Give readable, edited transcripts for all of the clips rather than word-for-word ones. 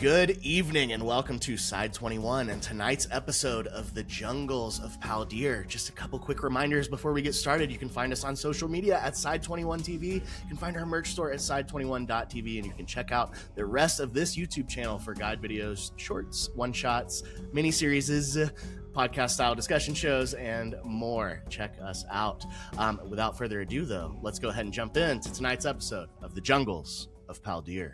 Good evening and welcome to Side 21 and tonight's episode of The Jungles of Paldir. Just a couple quick reminders before we get started. You can find us on social media at Side21TV. You can find our merch store at Side21.tv, and you can check out the rest of this YouTube channel for guide videos, shorts, one-shots, mini-series, podcast-style discussion shows, and more. Check us out. Without further ado, though, let's go ahead and jump into tonight's episode of The Jungles of Paldir.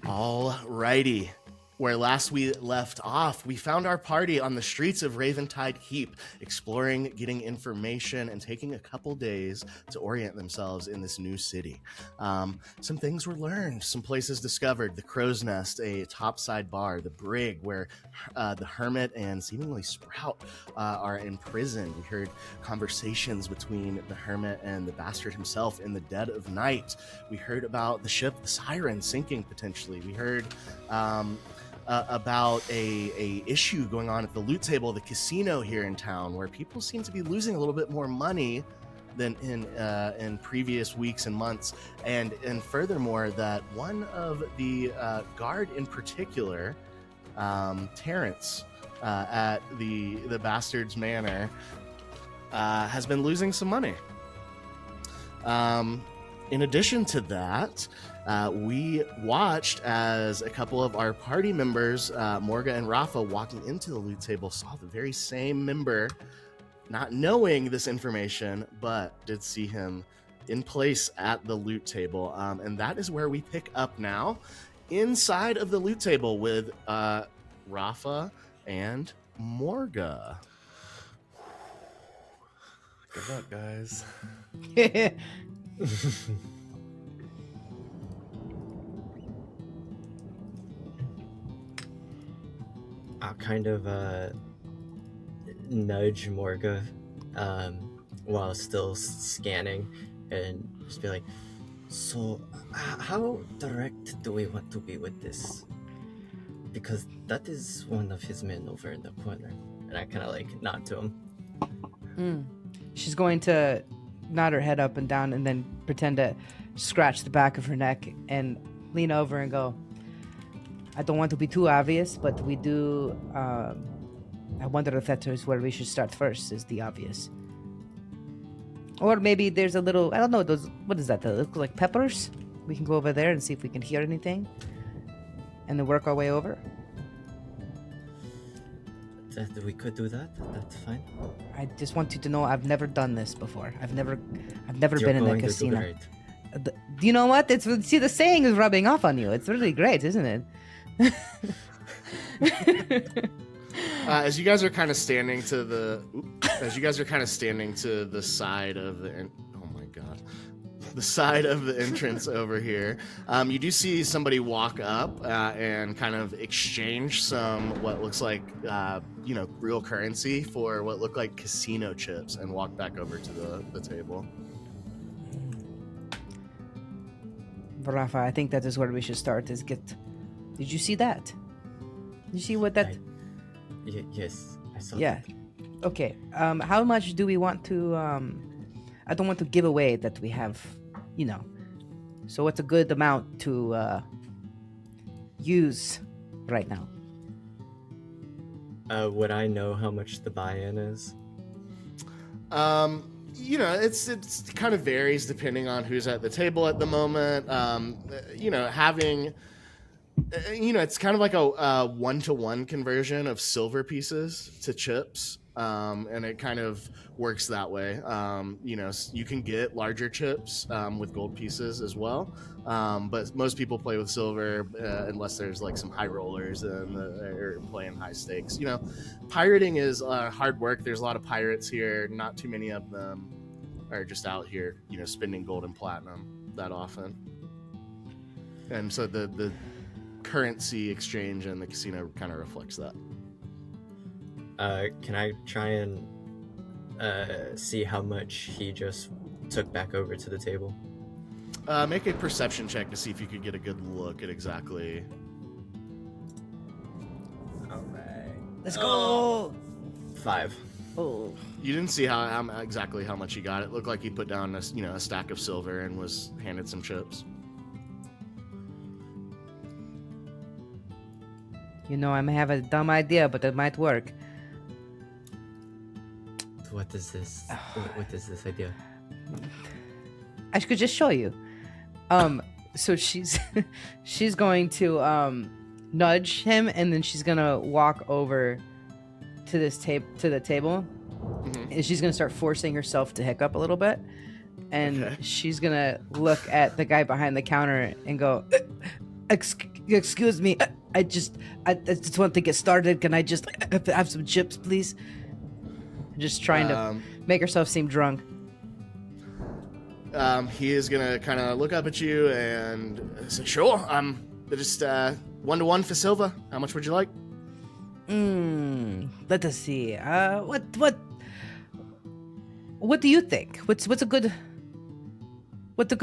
Alrighty. Where last we left off, we found our party on the streets of Raventide Keep, exploring, getting information, and taking a couple days to orient themselves in this new city. Some things were learned, some places discovered: the Crow's Nest, a topside bar; the Brig, where the Hermit and seemingly Sprout are imprisoned. We heard conversations between the Hermit and the Bastard himself in the dead of night. We heard about the ship, the Siren, sinking potentially. We heard about a issue going on at the loot table, the casino here in town, where people seem to be losing a little bit more money than in previous weeks and months, and furthermore that one of the guard in particular, Terrence, at the Bastard's Manor, has been losing some money. In addition to that, we watched as a couple of our party members, Morga and Rafa, walking into the loot table, saw the very same member, not knowing this information, but did see him in place at the loot table. And that is where we pick up now, inside of the loot table with Rafa and Morga. Good luck, guys. I'll kind of nudge Morga while still scanning and just be like, so how direct do we want to be with this? Because that is one of his men over in the corner. And I kind of like nod to him. She's going to nod her head up and down and then pretend to scratch the back of her neck and lean over and go, I don't want to be too obvious, but we do, I wonder if that is where we should start first, is the obvious. Or maybe there's a little, I don't know, those, what is that, they look like peppers? We can go over there and see if we can hear anything, and then work our way over. We could do that, that's fine. I just want you to know I've never done this before. I've never been in a casino. Do you know what? See, the saying is rubbing off on you. It's really great, isn't it? As you guys are kind of standing to the side of the side of the entrance over here, you do see somebody walk up and kind of exchange some what looks like real currency for what look like casino chips, and walk back over to the table. Rafa, I think that is where we should start. Did you see that? Did you see what that? Yes, I saw. Yeah. That. Okay. How much do we want to? I don't want to give away that we have, So what's a good amount to use right now? Would I know how much the buy-in is? It's kind of varies depending on who's at the table at the moment. Having it's kind of like a one-to-one conversion of silver pieces to chips, and it kind of works that way. You can get larger chips with gold pieces as well, but most people play with silver unless there's like some high rollers and or playing high stakes. Pirating is hard work. There's a lot of pirates here. Not too many of them are just out here, spending gold and platinum that often. And so the currency exchange in the casino kind of reflects that. Can I try and see how much he just took back over to the table? Make a perception check to see if you could get a good look at exactly. All right. Let's go. 5. Oh. You didn't see how exactly how much he got. It looked like he put down a stack of silver and was handed some chips. I may have a dumb idea, but it might work. What is this? What is this idea? I could just show you. So she's she's going to nudge him, and then she's gonna walk over to the table, and she's gonna start forcing herself to hiccup a little bit, and she's gonna look at the guy behind the counter and go, "Excuse me, I just want to get started. Can I just have some chips, please?" Just trying to make herself seem drunk. He is gonna kind of look up at you and say, "Sure, just 1-to-1 for silver. How much would you like?" Let us see. What do you think? What's a good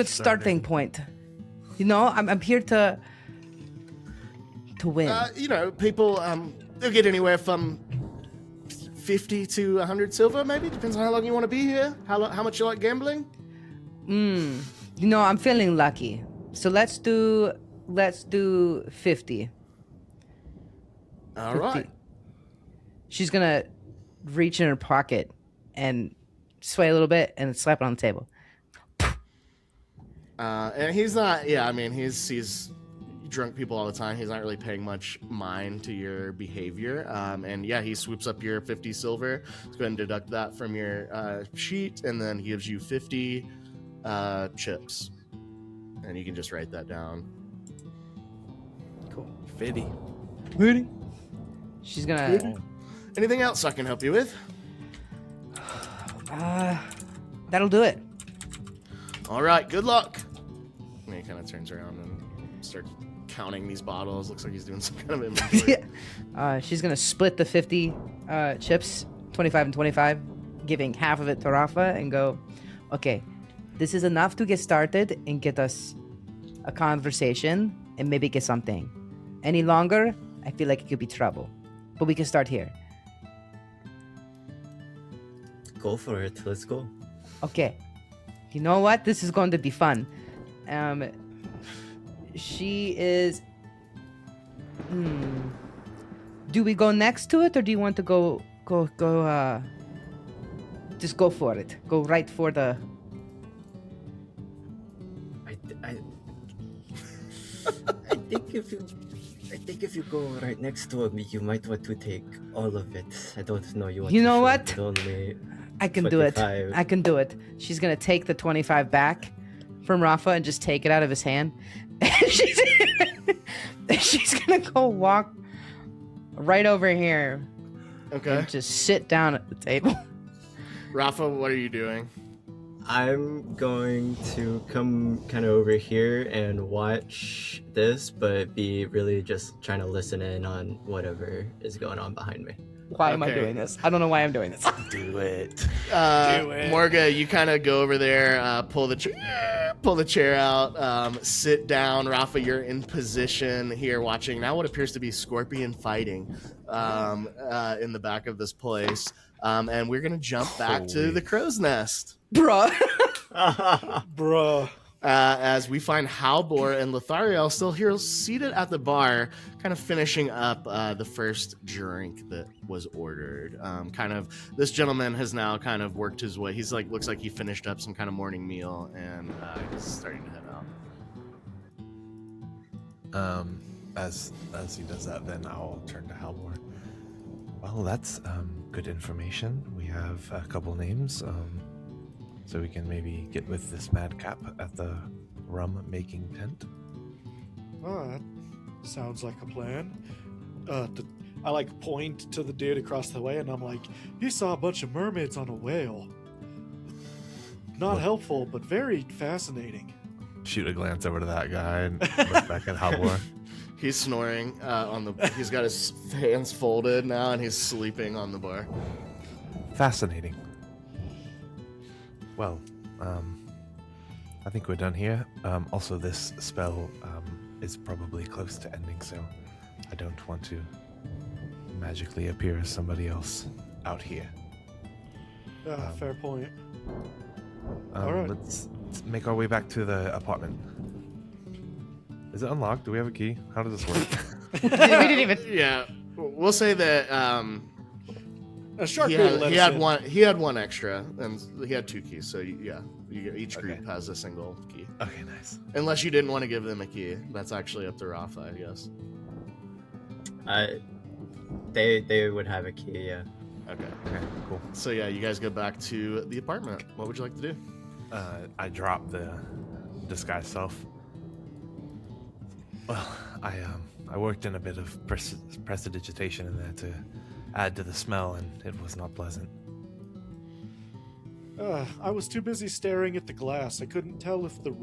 starting point? I'm here to win. People they'll get anywhere from 50 to 100 silver, maybe. Depends on how long you want to be here. How much you like gambling? I'm feeling lucky. So let's do 50. All 50. right. She's gonna reach in her pocket and sway a little bit and slap it on the table. And he's not. Yeah, I mean, he's drunk people all the time. He's not really paying much mind to your behavior. And yeah, he swoops up your 50 silver. Let's go ahead and deduct that from your sheet, and then he gives you 50 chips. And you can just write that down. Cool. 50. She's gonna. Anything else I can help you with? That'll do it. All right, good luck. And he kind of turns around and starts counting these bottles. Looks like he's doing some kind of inventory. She's gonna split the 50 chips, 25 and 25, giving half of it to Rafa, and go, "Okay, this is enough to get started and get us a conversation and maybe get something. Any longer, I feel like it could be trouble. But we can start here." Go for it. Let's go. Okay. You know what? This is going to be fun. She is... Do we go next to it, or do you want to go, just go for it? Go right for the... I think if you go right next to me, you might want to take all of it. I don't know. You know what? Only I can do it. 25. I can do it. She's gonna take the 25 back from Rafa and just take it out of his hand. she's gonna go walk right over here. Okay. And just sit down at the table. Rafa, what are you doing? I'm going to come kind of over here and watch this, but be really just trying to listen in on whatever is going on behind me. Why am I doing this? I don't know why I'm doing this. Do it. Do it. Morga, you kind of go over there, pull the chair out, sit down. Rafa, you're in position here watching now what appears to be scorpion fighting in the back of this place. And we're going to jump back to the crow's nest. Bruh. Bruh. as we find Halbor and Lothariel still here seated at the bar, kind of finishing up the first drink that was ordered. This gentleman has now kind of worked his way. He's like, looks like he finished up some kind of morning meal and he's starting to head out. As he does that, then I'll turn to Halbor. Well, that's good information. We have a couple names, so we can maybe get with this madcap at the rum making tent. Oh, that sounds like a plan. I like point to the dude across the way, and I'm like, he saw a bunch of mermaids on a whale. Not helpful, but very fascinating. Shoot a glance over to that guy and look back at Halbor. He's snoring he's got his hands folded now and he's sleeping on the bar. Fascinating. Well, I think we're done here. Also, this spell is probably close to ending, so I don't want to magically appear as somebody else out here. Fair point. All right. Let's make our way back to the apartment. Is it unlocked? Do we have a key? How does this work? We didn't even. Yeah, we'll say that A shark he noodle let us had in. one. He had one extra, and he had 2 keys. So each group Okay. has a single key. Okay, nice. Unless you didn't want to give them a key, that's actually up to Rafa, I guess. They would have a key, yeah. Okay. Okay, cool. So yeah, you guys go back to the apartment. What would you like to do? I dropped the disguise self. Well, I worked in a bit of prestidigitation in there to add to the smell, and it was not pleasant. I was too busy staring at the glass. I couldn't tell if the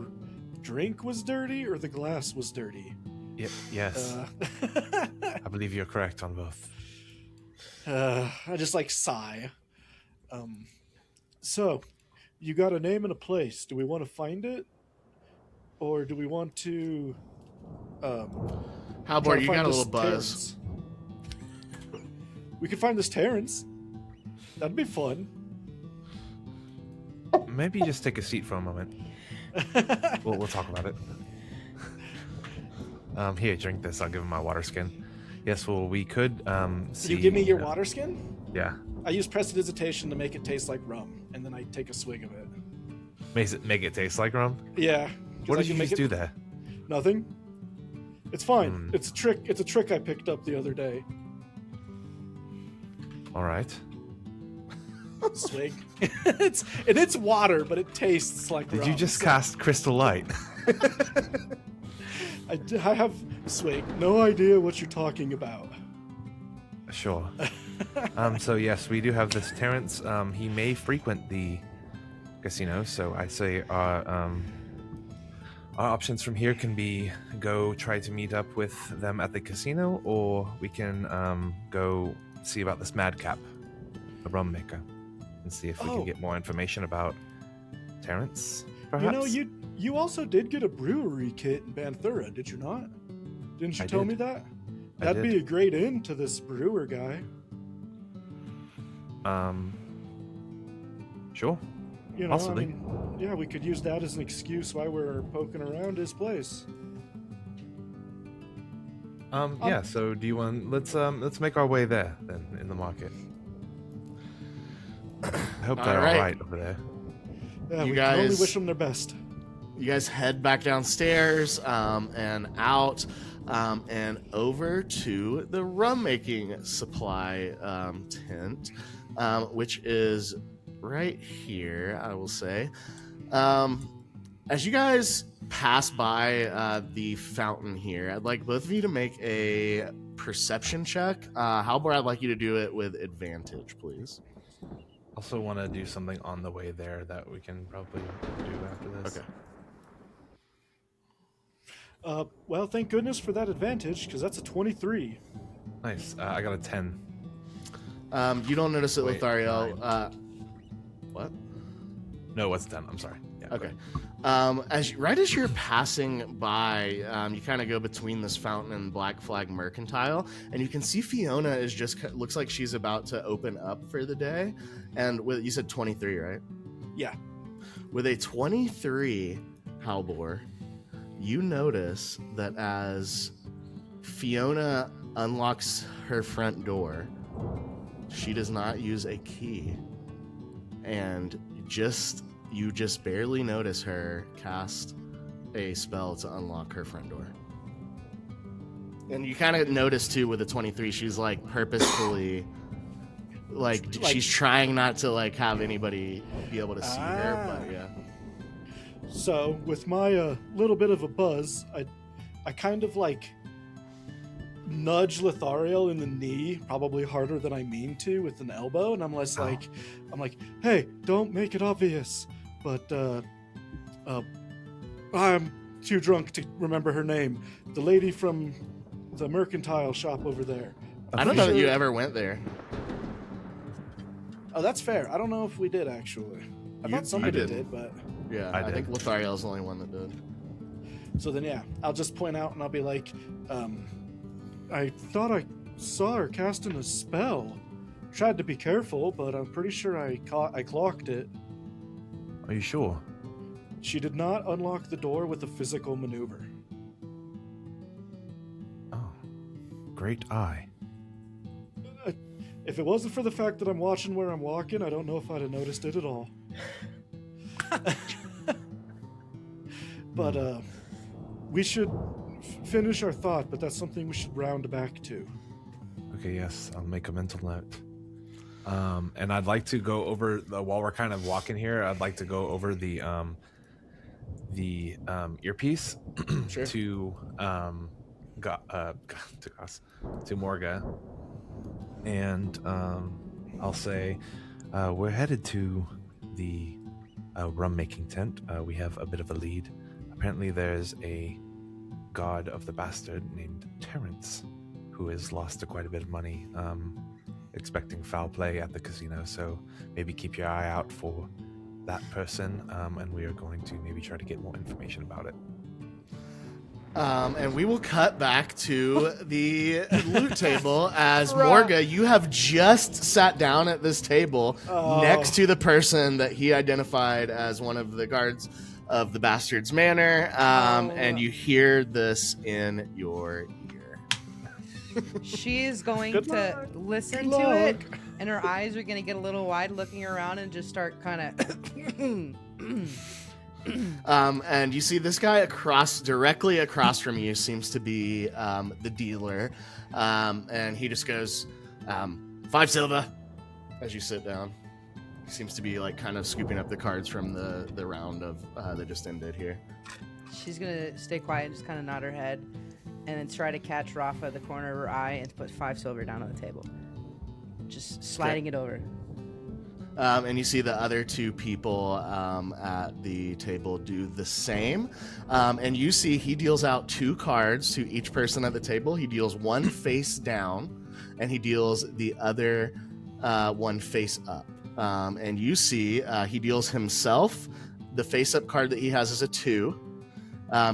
drink was dirty or the glass was dirty. Yes, I believe you're correct on both. I just like sigh. So, you got a name and a place. Do we want to find it, or do we want to? How try about to you find got a this little buzz? Terrence? We could find this Terrence. That'd be fun. Maybe just take a seat for a moment. We'll talk about it. Here, drink this. I'll give him my water skin. Yes, well, we could see... You give me your water skin? Yeah. I use prestidigitation to make it taste like rum, and then I take a swig of it. Make it taste like rum? Yeah. What I did you can make just it- do there? Nothing. It's fine. Hmm. It's a trick. It's a trick I picked up the other day. All right. Swig. it's water, but it tastes like rum. Did you just so cast Crystal Light? I have swig. No idea what you're talking about. Sure. So yes, we do have this Terrence. He may frequent the casino, so I say our options from here can be go try to meet up with them at the casino, or we can go see about this madcap, the rum maker, and see if we Oh. can get more information about Terrence. Perhaps. You know, you also did get a brewery kit in Banthura, did you not? Didn't you I tell did. me that? I That'd be did. a great end to this brewer guy. Sure. You know, Possibly. I mean, yeah, we could use that as an excuse why we're poking around his place. Yeah. So do you want? Let's make our way there then in the market. I hope they're All right. all right over there. Yeah, You we can only guys- wish them their best. You guys head back downstairs and out and over to the rum making supply tent, which is right here, I will say. As you guys pass by the fountain here, I'd like both of you to make a perception check. Halbor, I'd like you to do it with advantage, please. Also want to do something on the way there that we can probably do after this. Okay. Well, thank goodness for that advantage, because that's a 23. Nice. I got a 10. You don't notice it, Wait, Lothariel. 9. What? No, what's 10? I'm sorry. Yeah, Okay. go Right as you're passing by, you kind of go between this fountain and Black Flag Mercantile, and you can see Fiona is just looks like she's about to open up for the day. And you said 23, right? Yeah. With a 23, Halbor, you notice that as Fiona unlocks her front door, she does not use a key, and you just barely notice her cast a spell to unlock her front door. And you kind of notice too with the 23, she's like purposefully like she's trying not to like have anybody be able to see her, but yeah. So with my little bit of a buzz, I kind of like nudge Lithariel in the knee, probably harder than I mean to, with an elbow, and I'm like, hey, don't make it obvious, but I'm too drunk to remember her name. The lady from the mercantile shop over there. I don't know that you ever went there. Oh, that's fair. I don't know if we did actually. I thought somebody did, but yeah, I think Lithariel's the only one that did. So then, yeah, I'll just point out and I'll be like, I thought I saw her casting a spell. Tried to be careful, but I'm pretty sure I clocked it. Are you sure? She did not unlock the door with a physical maneuver. Oh, great eye. If it wasn't for the fact that I'm watching where I'm walking, I don't know if I'd have noticed it at all. But we should finish our thought, but that's something we should round back to. Okay, yes, I'll make a mental note. And I'd like to go over while we're kind of walking here. I'd like to go over the earpiece Sure. to Morga, and I'll say we're headed to the rum making tent. We have a bit of a lead. Apparently, there's a god of the bastard named Terrence who has lost quite a bit of money, expecting foul play at the casino. So maybe keep your eye out for that person, and we are going to maybe try to get more information about it. And we will cut back to the loot table as Morga, you have just sat down at this table next to the person that he identified as one of the guards of the Bastard's Manor, and you hear this in your ear. She's going to listen to it, and her eyes are going to get a little wide, looking around, and just start kind of... And you see this guy directly across from you seems to be the dealer, and he just goes, 5 silver, as you sit down. He seems to be like kind of scooping up the cards from the round of that just ended here. She's gonna stay quiet and just kind of nod her head, and then try to catch Rafa at the corner of her eye and put 5 silver down on the table, just sliding it over. And you see the other 2 people at the table do the same. And you see he deals out 2 cards to each person at the table. He deals one face down, and he deals the other one face up. And you see he deals himself. The face up card that he has is a 2.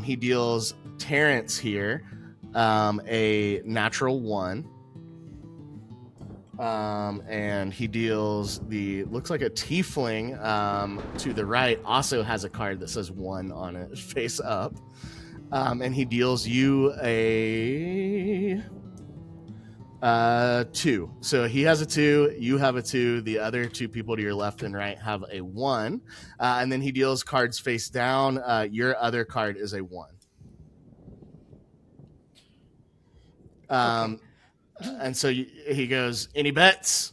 He deals Terrence here a natural 1. And he deals looks like a tiefling to the right, also has a card that says 1 on it, face up. And he deals you a 2. So he has a 2, you have a 2, the other 2 people to your left and right have a 1. And then he deals cards face down. Your other card is a 1. Okay. And so he goes, any bets?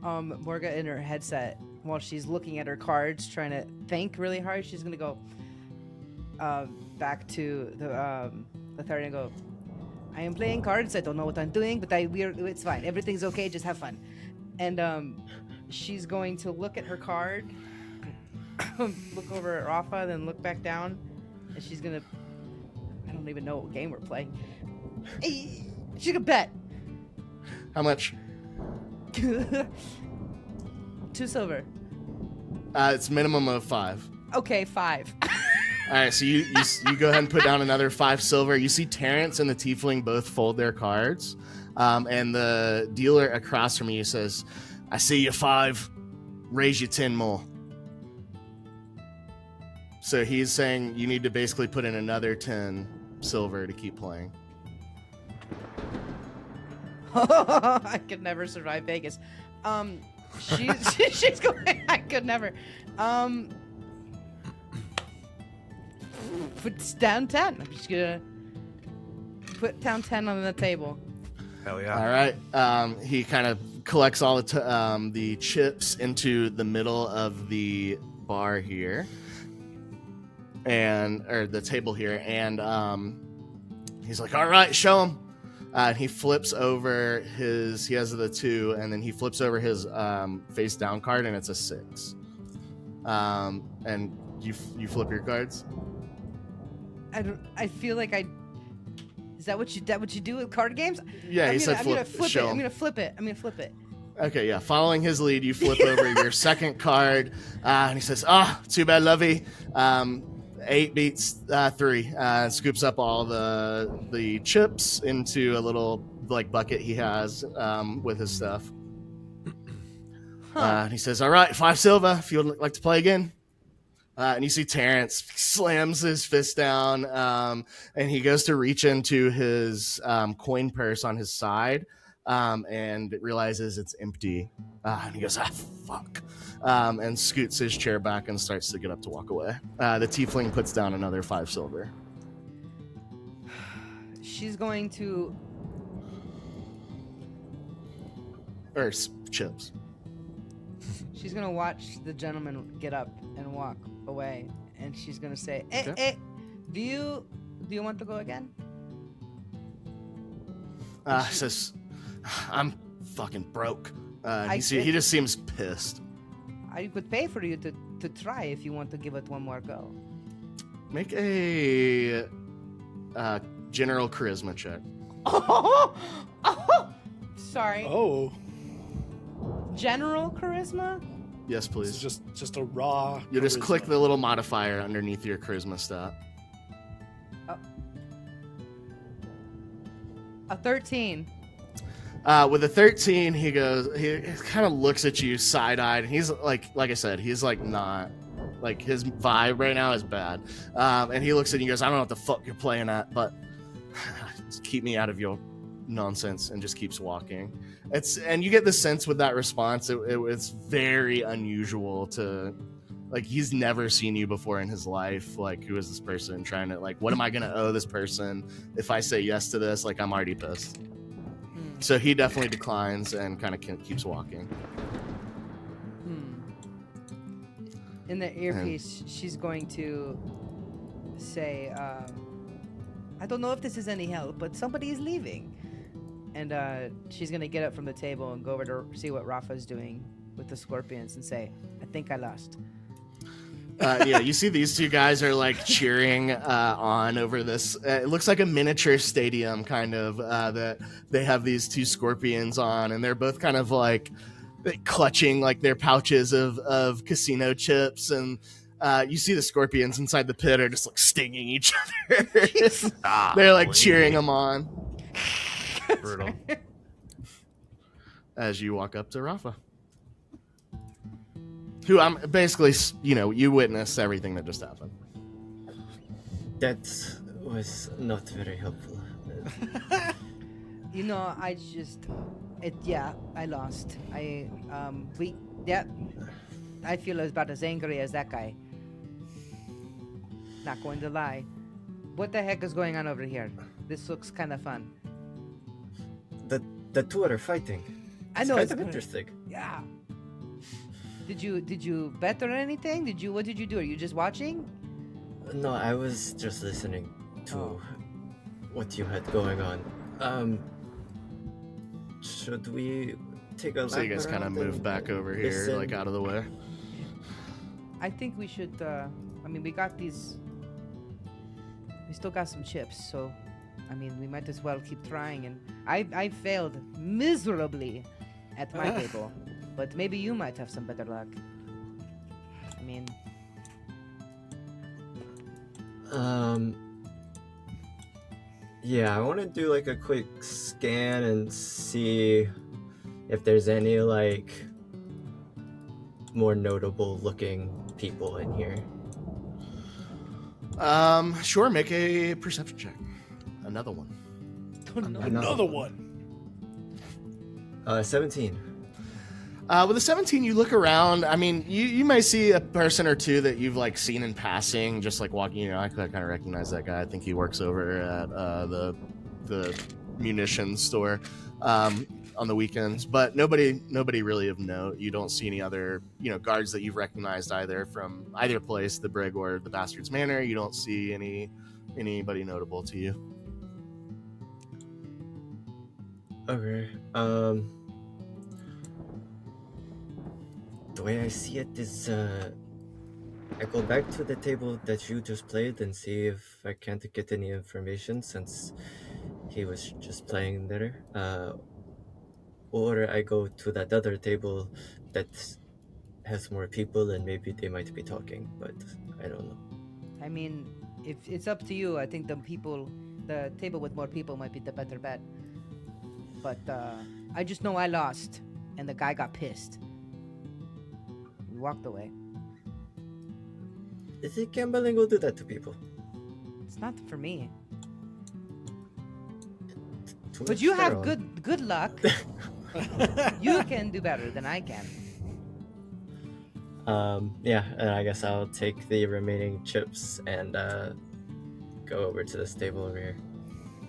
Morga in her headset, while she's looking at her cards, trying to think really hard, she's gonna go back to the third and go, I am playing cards, I don't know what I'm doing, but it's fine, everything's okay, just have fun. And she's going to look at her card, look over at Rafa, then look back down, and she's gonna, I don't even know what game we're playing. Hey, she could bet. How much? 2 silver. It's minimum of 5. Okay, 5. All right, so you go ahead and put down another 5 silver. You see Terrence and the tiefling both fold their cards, and the dealer across from you says, I see you 5, raise you 10 more. So he's saying you need to basically put in another 10 silver to keep playing. I could never survive Vegas. She's going. I could never. Put down 10. I'm just gonna put down 10 on the table. Hell yeah. All right. He kind of collects all the chips into the middle of the bar here, or the table here, and he's like, "All right, show him." He flips over he has the 2, and then he flips over his face down card, and it's a 6. And you flip your cards. I feel like is that what you do with card games? Yeah, he said I'm gonna flip. flip it. I'm gonna flip it. Okay, yeah. Following his lead, you flip over your second card, and he says, too bad, Lovey. 8 beats 3. Scoops up all the chips into a little bucket he has with his stuff. And he says, all right, 5 silver if you would like to play again. And you see Terrence slams his fist down, and he goes to reach into his coin purse on his side, and realizes it's empty. And he goes, fuck. And scoots his chair back and starts to get up to walk away. The tiefling puts down another 5 silver. She's going to... Or chips. She's going to watch the gentleman get up and walk away. And she's going to say, hey, do you want to go again? He says, I'm fucking broke. He just seems pissed. I could pay for you to try if you want to give it one more go. Make a general charisma check. Sorry. Oh, General charisma? Yes, this please. is just a raw. You just charisma. click the little modifier underneath your charisma stat. A 13. With a 13, he kind of looks at you side-eyed, and he's like I said, he's not, his vibe right now is bad. And he looks at you and goes, I don't know what the fuck you're playing at, but just keep me out of your nonsense, and just keeps walking. And you get the sense with that response, it's very unusual to, he's never seen you before in his life. Who is this person trying to, what am I going to owe this person if I say yes to this? I'm already pissed. So he definitely declines and kind of keeps walking. In the earpiece, she's going to say, I don't know if this is any help, but somebody is leaving. And she's going to get up from the table and go over to see what Rafa's doing with the scorpions and say, I think I lost. Yeah, you see these two guys are cheering on over this. It looks like a miniature stadium, kind of, that they have these 2 scorpions on, and they're both kind of clutching their pouches of casino chips, and you see the scorpions inside the pit are just stinging each other. They're cheering them on. Brutal. As you walk up to Rafa, who I'm basically, you witness everything that just happened. That was not very helpful. I lost. I feel about as angry as that guy. Not going to lie. What the heck is going on over here? This looks kind of fun. The 2 are fighting. I know, It's it's kind of interesting. Yeah. Did you bet or anything? What did you do? Are you just watching? No, I was just listening to what you had going on. Should we take a look? So you guys kind of move back over here, out of the way. I think we should. We got these. We still got some chips, so we might as well keep trying. And I failed miserably at my table, but maybe you might have some better luck. Yeah, I want to do a quick scan and see if there's any more notable looking people in here. Sure, make a perception check. Another one. Another one. 17. With a 17, you look around. I mean, you may see a person or two that you've like seen in passing, just like walking. You know, I kind of recognize that guy. I think he works over at the munitions store on the weekends. But nobody really of note. You don't see any other guards that you've recognized either from either place, the Brig or the Bastard's Manor. You don't see anybody notable to you. Okay. The way I see it is, I go back to the table that you just played and see if I can't get any information since he was just playing there. Or I go to that other table that has more people and maybe they might be talking, but I don't know. I mean, if it's up to you, I think the table with more people might be the better bet. But I just know I lost, and the guy got pissed. We walked away. Is it gambling will do that to people? It's not for me. To But each you their have own. good luck. You can do better than I can. Yeah, and I guess I'll take the remaining chips and go over to this table over here.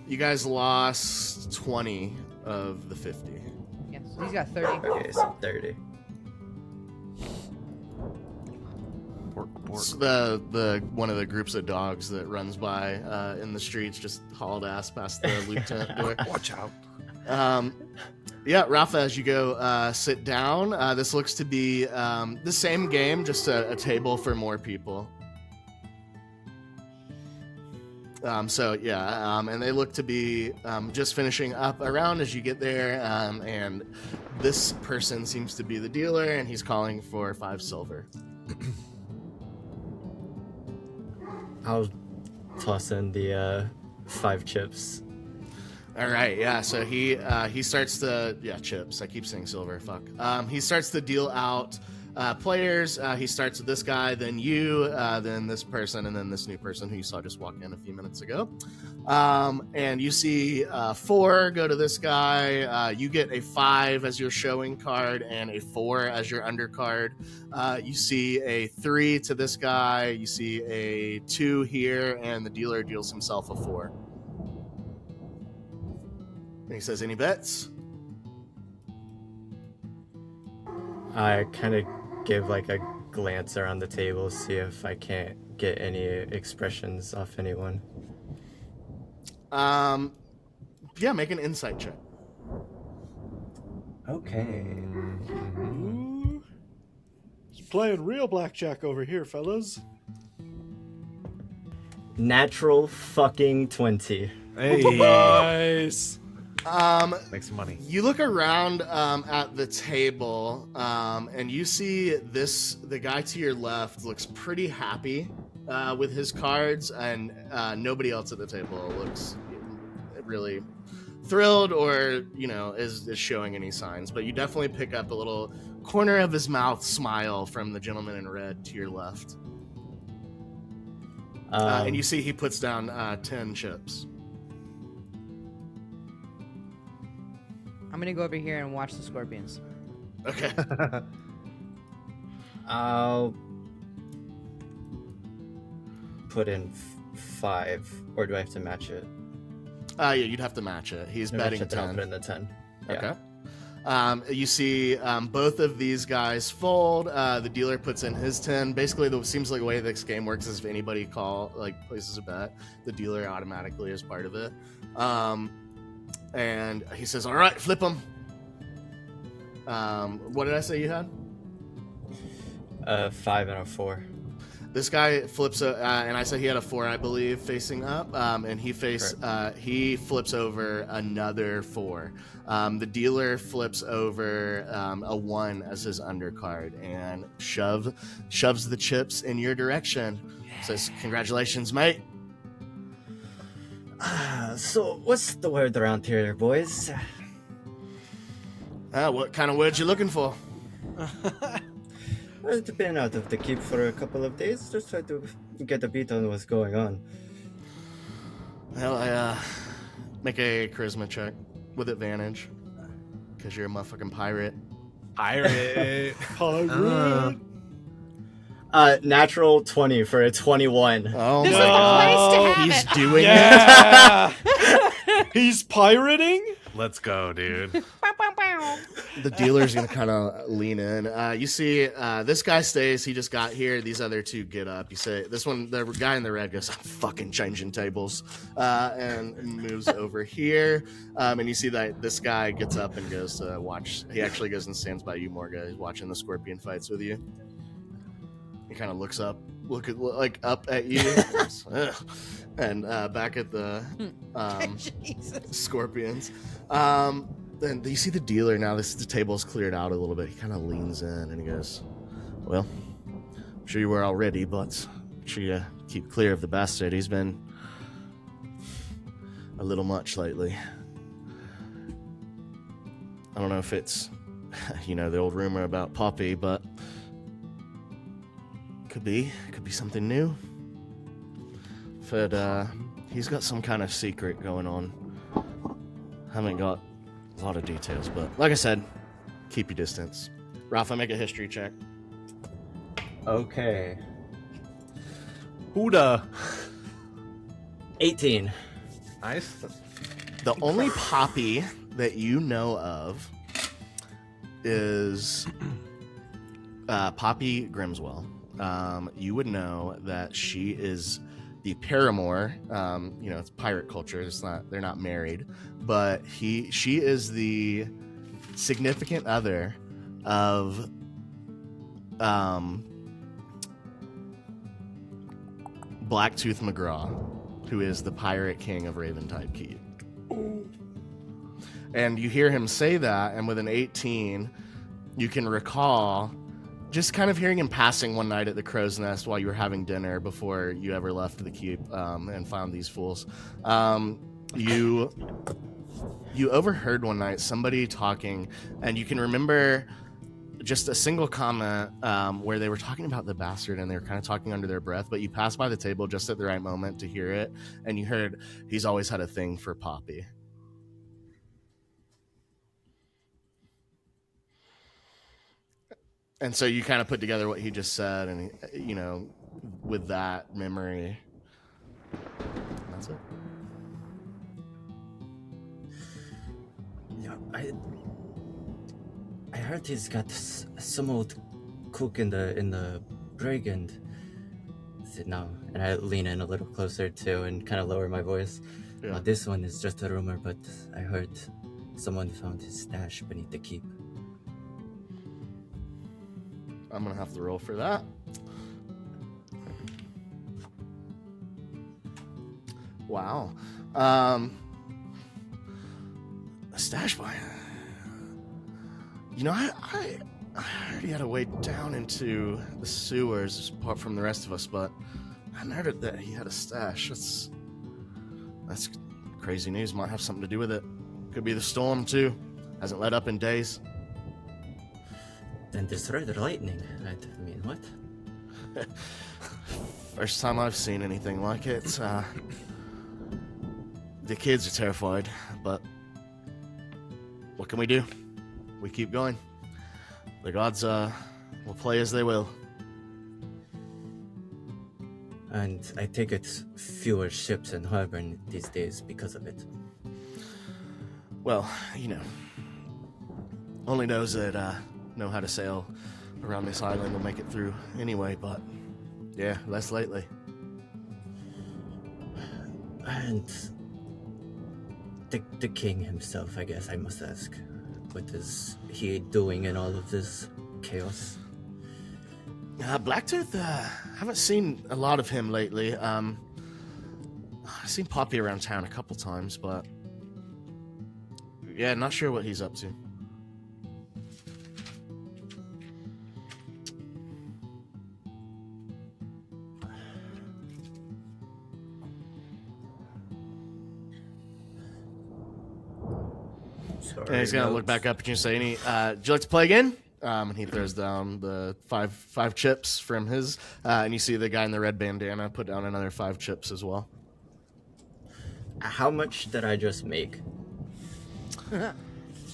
You guys lost 20 of the 50. Yes, he's got 30. Okay, so 30. It's the one of the groups of dogs that runs by in the streets, just hauled ass past the lieutenant door. Watch out. Yeah, Rafa, as you go sit down, this looks to be the same game, just a table for more people. And they look to be just finishing up around as you get there, and this person seems to be the dealer, and he's calling for 5 silver. I'll toss in the 5 chips. All right, yeah. So he starts to chips. I keep saying silver. Fuck. He starts to deal out players. He starts with this guy, then you, then this person, and then this new person who you saw just walk in a few minutes ago. And you see 4 go to this guy. You get a 5 as your showing card and a 4 as your undercard. You see a 3 to this guy. You see a 2 here, and the dealer deals himself a 4. And he says, "Any bets?" I kind of give like a glance around the table, see if I can't get any expressions off anyone. Yeah, make an insight check. Okay. Ooh. He's playing real blackjack over here, fellas. Natural fucking 20. Hey, Nice. make some money. You look around at the table, and you see the guy to your left looks pretty happy with his cards, and nobody else at the table looks really thrilled or is showing any signs. But you definitely pick up a little corner of his mouth smile from the gentleman in red to your left, and you see he puts down 10 chips. I'm gonna go over here and watch the scorpions. Okay. I'll put in 5, or do I have to match it? Yeah, you'd have to match it. He's betting Match it, then I'll 10. put in the 10. Yeah. Okay. You see both of these guys fold. The dealer puts in his 10. Basically, it seems like the way this game works is if anybody places a bet, the dealer automatically is part of it. And he says, "All right, flip them." What did I say you had? 5 and a 4. This guy flips, and I said he had a 4, I believe, facing up, and he flips over another 4. The dealer flips over a 1 as his undercard and shoves the chips in your direction. Says, "Congratulations, mate." So, what's the word around here, boys? What kind of words you looking for? I've been out of the keep for a couple of days. Just try to get a beat on what's going on. Well, I make a charisma check with advantage because you're a motherfucking pirate. Pirate. Pirate. Natural 20 for a 21. Oh This my is the god, place to have he's it. doing Yeah. He's pirating? Let's go, dude. it. The dealer's gonna kind of lean in. You see, this guy stays. He just got here. These other two get up. You say this one, the guy in the red goes, "I'm fucking changing tables," and moves over here. And you see that this guy gets up and goes to watch. He actually goes and stands by you, Morga. He's watching the scorpion fights with you. He kind of looks up, up at you, and back at the scorpions. Then you see the dealer now. The table's cleared out a little bit. He kind of leans in and he goes, "Well, I'm sure you were already, but make sure you keep clear of the bastard. He's been a little much lately. I don't know if it's, the old rumor about Poppy, but could be something new. But he's got some kind of secret going on. Haven't got a lot of details, but like I said, keep your distance." Rafa, make a history check. Okay. Huda. 18. Nice. The only Poppy that you know of is Poppy Grimswell. You would know that she is the paramour. It's pirate culture. They're not married, but she is the significant other of Blacktooth McGraw, who is the pirate king of Raventide Keep. And you hear him say that, and with an 18, you can recall just kind of hearing him passing one night at the Crow's Nest while you were having dinner before you ever left the keep and found these fools. You overheard one night somebody talking, and you can remember just a single comment where they were talking about the bastard, and they were kind of talking under their breath, but you passed by the table just at the right moment to hear it, and you heard, "He's always had a thing for Poppy." And so you kind of put together what he just said, and with that memory, that's it. Yeah, I heard he's got some old cook in the brig, and sit now, and I lean in a little closer too, and kind of lower my voice. Yeah. This one is just a rumor, but I heard someone found his stash beneath the keep. I'm gonna have to roll for that. Wow. A stash boy. I heard he had a way down into the sewers apart from the rest of us, but I heard that he had a stash. That's crazy news. Might have something to do with it. Could be the storm too. Hasn't let up in days. Then this red lightning, I mean, what? First time I've seen anything like it. The kids are terrified, but what can we do? We keep going. The gods will play as they will. And I take it fewer ships in harbor these days because of it. Well, only those that know how to sail around this island will make it through anyway, but yeah, less lately. And the king himself, I guess I must ask, what is he doing in all of this chaos? Blacktooth, haven't seen a lot of him lately. I've seen Poppy around town a couple times, but yeah, not sure what he's up to. And he's gonna look back up at you and say, "Would you like to play again?" And he throws down the five chips from his, and you see the guy in the red bandana put down another 5 chips as well. How much did I just make?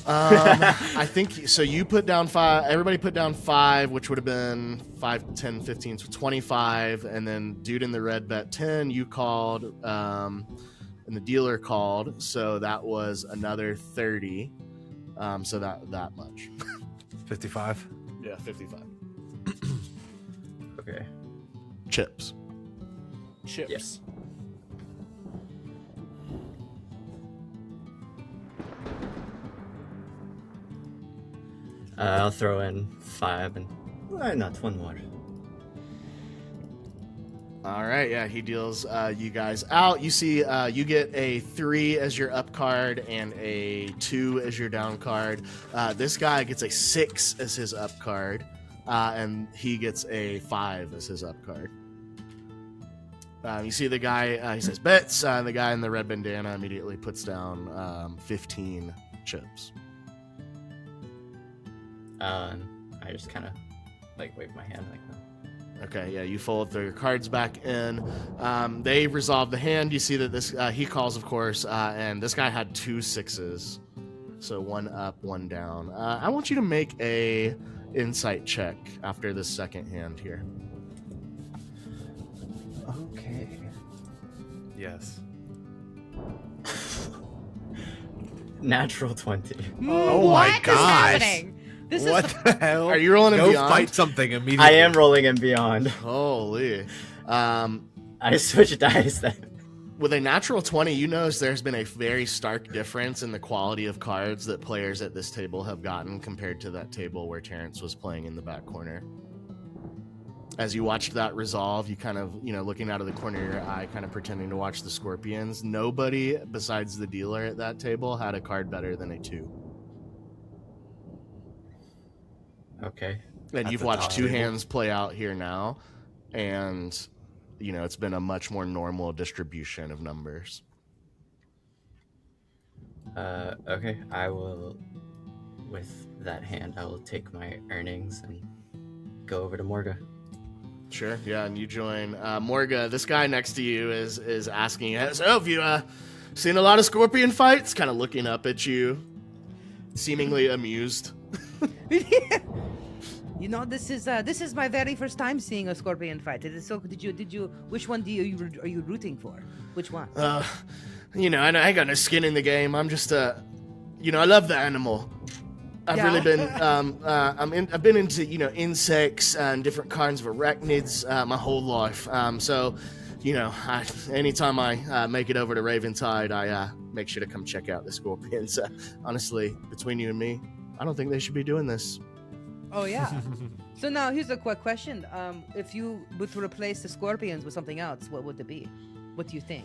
I think so. You put down 5. Everybody put down 5, which would have been 5, 10, 15, so 25. And then dude in the red bet 10. You called, and the dealer called, so that was another 30. So that much. 55. Yeah, 55 Okay. chips. Chips. Yes. I'll throw in 5 and why not 1 more? All right, yeah, he deals you guys out. You see, you get a 3 as your up card and a 2 as your down card. This guy gets a 6 as his up card, and he gets a 5 as his up card. You see the guy, he says bets, and the guy in the red bandana immediately puts down 15 chips. I just kind of like wave my hand like that. Okay, yeah, you fold their cards back in. They resolve the hand. You see that this he calls, of course, and this guy had 2 6s, so 1 up, 1 down. I want you to make a insight check after this second hand here. Okay. Yes. Natural 20. Oh What my is gosh. happening? This What is the hell? Are you rolling in Go beyond? fight something immediately. I am rolling in beyond. Holy. I switched dice then. With a natural 20, you notice there's been a very stark difference in the quality of cards that players at this table have gotten compared to that table where Terrence was playing in the back corner. As you watched that resolve, you kind of, looking out of the corner of your eye, kind of pretending to watch the Scorpions. Nobody besides the dealer at that table had a card better than a 2. Okay. And At you've the watched top 2 table. hands play out here now, and it's been a much more normal distribution of numbers. Okay. I will, with that hand, I will take my earnings and go over to Morga. Sure, yeah, and you join Morga. This guy next to you is asking, so have you seen a lot of Scorpion fights? Kind of looking up at you, seemingly amused. This is my very first time seeing a scorpion fight. It is so. Did you? Which one are you rooting for? Which one? I ain't got no skin in the game. I'm just I love the animal. I've really been I've been into insects and different kinds of arachnids my whole life. Anytime I make it over to Raventide, I make sure to come check out the scorpions. Honestly, between you and me, I don't think they should be doing this. Oh yeah. So now here's a quick question. If you would replace the scorpions with something else, what would it be? What do you think?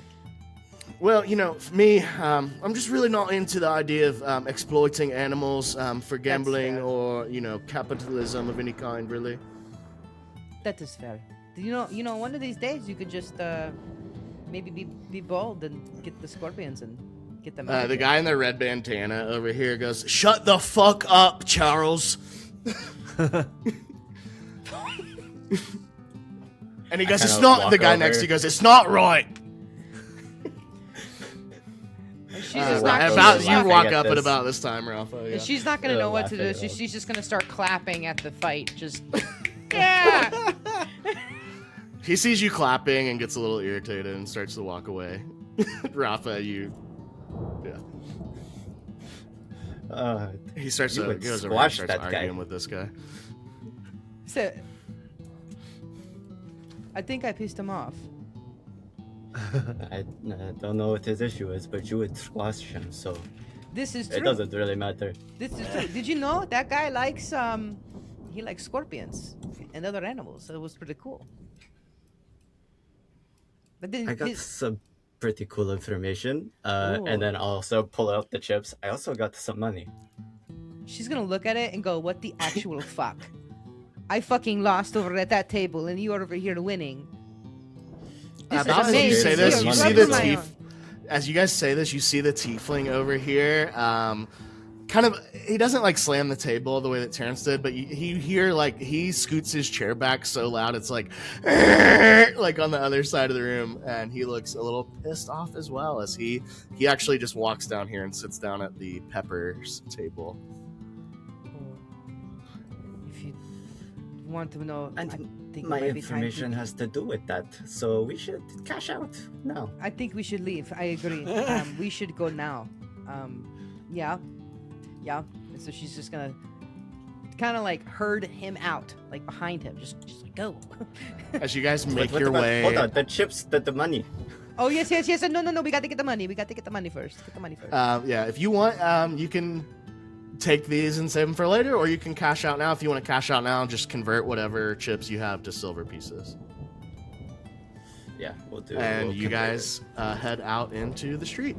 Well, for me, I'm just really not into the idea of exploiting animals for gambling fair. or, capitalism of any kind, really. That is fair. One of these days you could just maybe be bold and get the scorpions and get them out. The guy in the red bandana over here goes, "Shut the fuck up, Charles." And he goes, I "It's kinda not." walk The guy over. next to you goes, "It's not right." She's just not Ralph About is you laughing walk at up at this. about this time, Ralph. Yeah. She's not gonna Ugh, know what to do. laughing at She's just gonna start clapping at the fight. Just yeah. He sees you clapping and gets a little irritated and starts to walk away. Rafa, yeah. He starts You to would goes over and squash starts that guy. arguing with this guy. So I think I pissed him off. I don't know what his issue is, but you would squash him, so This is true. it doesn't really matter. This is true. Did you know that guy likes he likes scorpions and other animals? So it was pretty cool. But then I got his- some pretty cool information, Ooh. and then I'll also pull out the chips. I also got some money. she's gonna look at it and go, "What the actual fuck? I fucking lost over at that table, and you are over here winning." This About is as you amazing. say this, You're you see rubbing the my tief. As you guys say this, you see the tiefling over here, kind of, he doesn't like slam the table the way that Terrence did, but you hear like he scoots his chair back so loud it's like on the other side of the room, and he looks a little pissed off as well as he actually just walks down here and sits down at the Peppers table. If you want to know, I And think my it might be time information to- has to do with that, so we should cash out now. I think we should leave. I agree. We should go now. Yeah. And so she's just gonna kind of like herd him out, like behind him, just like go. As you guys make What your about- way. Hold on, the chips, the money. Oh yes. No. We got to get the money. We got to get the money first. Get the money first. Yeah, if you want, you can take these and save them for later, or you can cash out now. If you want to cash out now, just convert whatever chips you have to silver pieces. Yeah, we'll do. And we'll you convert guys head out into the street.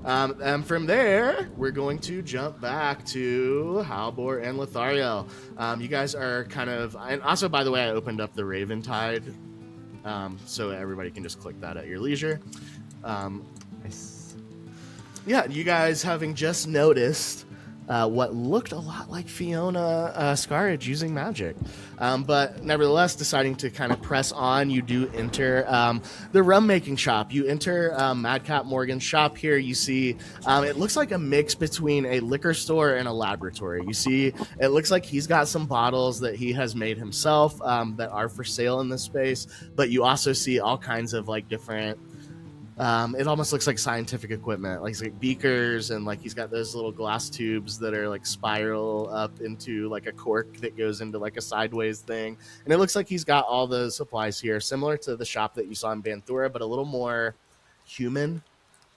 And from there, we're going to jump back to Halbor and Lothario. You guys are kind of... And also, by the way, I opened up the Raventide, so everybody can just click that at your leisure. Nice. Yeah, you guys having just noticed what looked a lot like Fiona Scarage using magic. But nevertheless, deciding to kind of press on, you do enter the rum making shop. You enter Madcap Morgan's shop here. You see it looks like a mix between a liquor store and a laboratory. You see it looks like he's got some bottles that he has made himself that are for sale in this space. But you also see all kinds of like different... it almost looks like scientific equipment, like beakers, and like he's got those little glass tubes that are like spiral up into like a cork that goes into like a sideways thing. And it looks like he's got all the supplies here, similar to the shop that you saw in Banthura, but a little more human,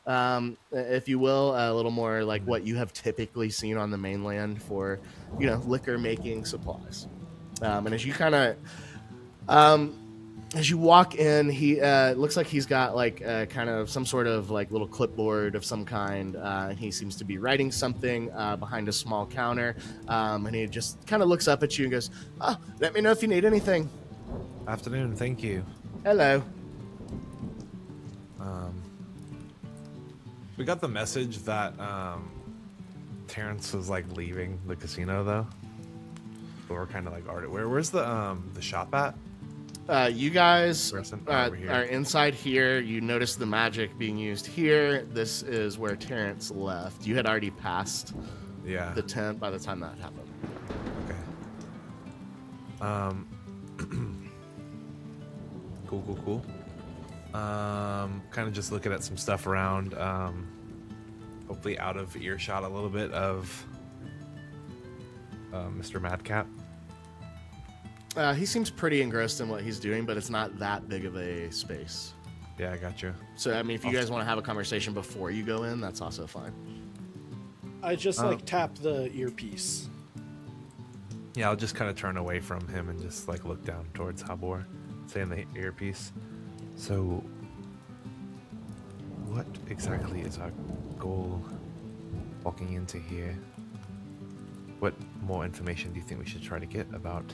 if you will, a little more like what you have typically seen on the mainland for, liquor making supplies. And as you kind of, as you walk in, he looks like he's got like kind of some sort of like little clipboard of some kind. He seems to be writing something behind a small counter, and he just kind of looks up at you and goes, "Oh, let me know if you need anything." Afternoon, thank you. Hello. We got the message that Terrence was like leaving the casino though. But we're kind of like already. Where's the shop at? You guys Over here. are inside here. You notice the magic being used here. This is where Terrence left. You had already passed Yeah. the tent by the time that happened. Okay. Cool. Kind of just looking at some stuff around. Hopefully out of earshot a little bit of Mr. Madcap. He seems pretty engrossed in what he's doing, but it's not that big of a space. Yeah, I got you. So, I mean, if you guys want to have a conversation before you go in, that's also fine. I just like tap the earpiece. Yeah, I'll just kind of turn away from him and just like look down towards Habor, say in the earpiece. So, what exactly is our goal walking into here? What more information do you think we should try to get about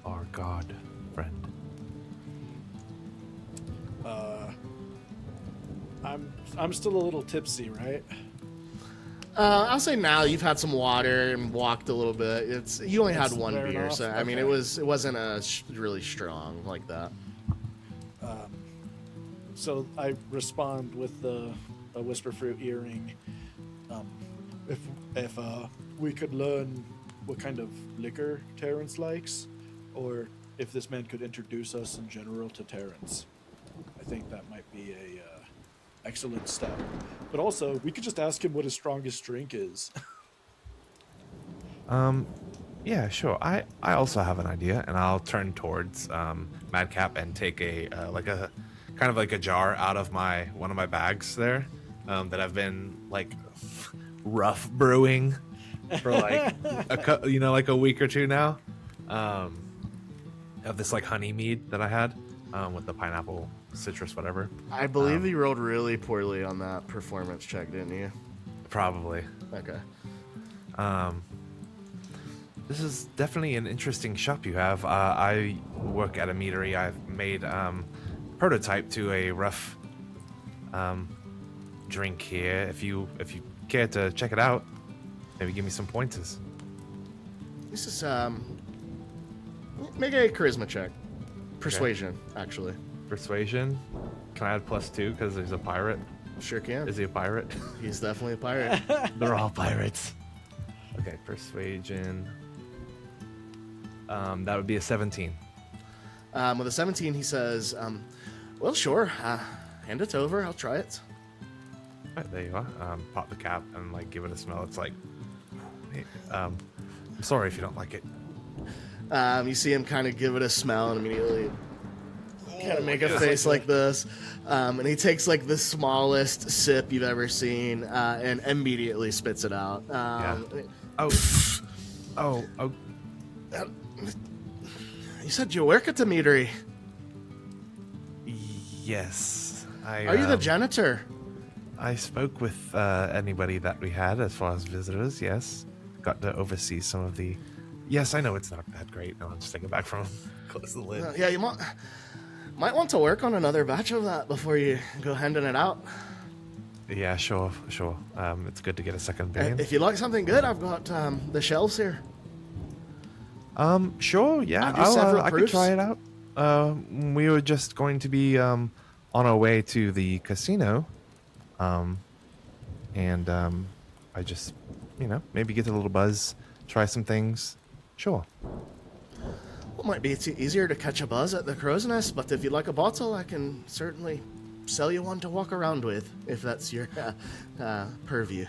our god friend? I'm still a little tipsy, right? I'll say now you've had some water and walked a little bit. You only had That's one fair beer, enough. so I mean Okay. it wasn't really strong like that. So I respond with a whisper fruit earring. If we could learn what kind of liquor Terrence likes, or if this man could introduce us in general to Terrence, I think that might be a excellent step. But also, we could just ask him what his strongest drink is. Yeah, sure. I also have an idea, and I'll turn towards Madcap and take a kind of like a jar out of one of my bags there that I've been like rough brewing for like like a week or two now. Of this like honey mead that I had with the pineapple, citrus, whatever. I believe you rolled really poorly on that performance check, didn't you? Probably. Okay. This is definitely an interesting shop you have. I work at a meadery. I've made prototype to a rough drink here. If you care to check it out. Maybe give me some pointers. This is make a charisma check. Persuasion, actually. Persuasion. Can I add +2 because he's a pirate? Sure can. Is he a pirate? He's definitely a pirate. They're all pirates. Okay, persuasion. That would be a 17. With a 17, he says, well, sure. Hand it over. I'll try it. Right, there you are. Pop the cap and like give it a smell. It's like, hey, I'm sorry if you don't like it. You see him kind of give it a smell and immediately kind of make a face like this. And he takes like the smallest sip you've ever seen and immediately spits it out. Oh, You said you work at the meadery. yes. Are you the janitor? I spoke with anybody that we had as far as visitors, yes. Got to oversee some of the... Yes, I know it's not that great. No, I'm just taking it back from him. Close the lid. Yeah, you might want to work on another batch of that before you go handing it out. Yeah, sure. It's good to get a second opinion. If you like something good, I've got the shelves here. Sure, yeah. I do several I could proofs. try it out. We were just going to be on our way to the casino. I just, maybe get a little buzz, try some things. Sure. Well, it might be easier to catch a buzz at the Crow's Nest, but if you'd like a bottle, I can certainly sell you one to walk around with, if that's your purview.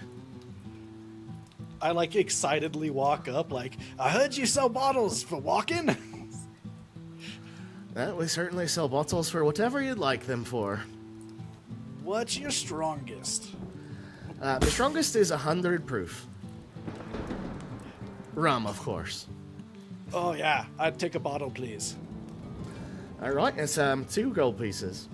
I like excitedly walk up, like, I heard you sell bottles for walking. We certainly sell bottles for whatever you'd like them for. What's your strongest? The strongest is 100 proof. Rum, of course. Oh yeah, I'd take a bottle, please. All right, it's 2 gold pieces.